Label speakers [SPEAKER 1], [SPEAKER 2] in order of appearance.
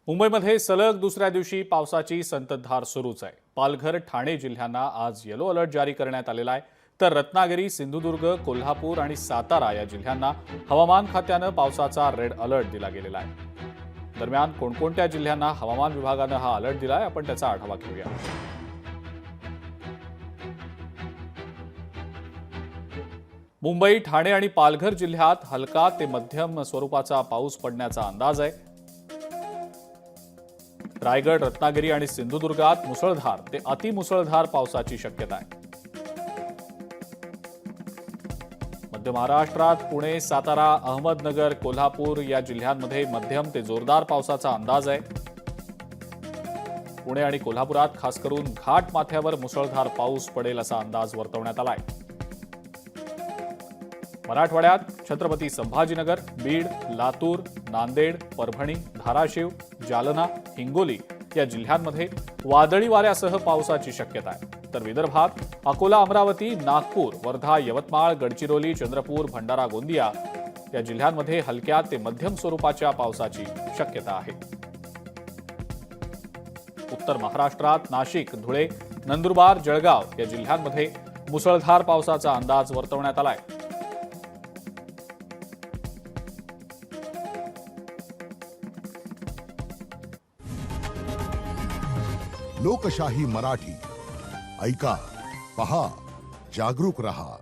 [SPEAKER 1] मुंबईमध्ये सलग दुसऱ्या दिवशी पावसाची संततधार सुरूच आहे। पालघर, ठाणे जिल्ह्यांना आज येलो अलर्ट जारी करण्यात आलेला आहे, तर रत्नागिरी, सिंधुदुर्ग, कोल्हापूर आणि सातारा या जिल्ह्यांना हवामान खात्यानं पावसाचा रेड अलर्ट दिला गेलेला आहे। दरम्यान कोणकोणत्या जिल्ह्यांना हवामान विभागानं हा अलर्ट दिलाय, आपण त्याचा आढावा घेऊया। मुंबई, ठाणे आणि पालघर जिल्ह्यात हलका ते मध्यम स्वरूपाचा पाऊस पडण्याचा अंदाज आहे। रायगड, रत्नागिरी आणि सिंधुदुर्गात मुसळधार ते अतिमुसळधार पावसाची शक्यता आहे। मध्य महाराष्ट्रात पुणे, सातारा, अहमदनगर, कोल्हापूर या जिल्ह्यांमध्ये मध्यम ते जोरदार पावसाचा अंदाज आहे। पुणे आणि कोल्हापुरात खास करून घाट माथ्यावर मुसळधार पाऊस पडेल असा अंदाज वर्तवण्यात आलाय। मराठवाड्यात छत्रपती संभाजीनगर, बीड, लातूर, नांदेड, परभणी, धाराशिव, जालना, हिंगोली या जिल्ह्यांमध्ये वादळी वाऱ्यासह पावसाची शक्यता आहे। तर विदर्भात अकोला, अमरावती, नागपूर, वर्धा, यवतमाळ, गडचिरोली, चंद्रपूर, भंडारा, गोंदिया या जिल्ह्यांमध्ये हलक्या ते मध्यम स्वरूपाच्या पावसाची शक्यता आहे। उत्तर महाराष्ट्रात नाशिक, धुळे, नंदुरबार, जळगाव या जिल्ह्यांमध्ये मुसळधार पावसाचा अंदाज वर्तवण्यात आलाय।
[SPEAKER 2] लोकशाही मराठी ऐका, पहा, जागरूक रहा।